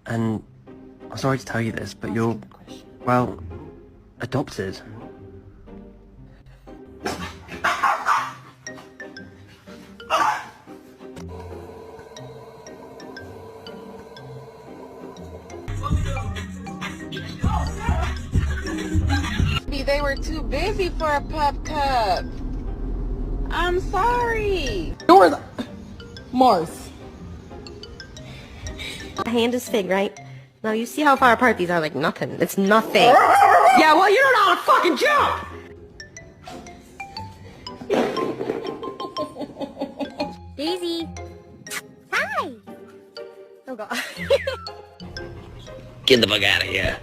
And I'm sorry to tell you this, but you're, well, adopted. They were too busy for a pup cup. I'm sorry. Yours, Mars. My hand is fig, right? Now you see how far apart these are, like nothing. It's nothing. Yeah, well, you don't know how to fucking jump! Daisy. Hi. Oh god. Get the fuck out of here.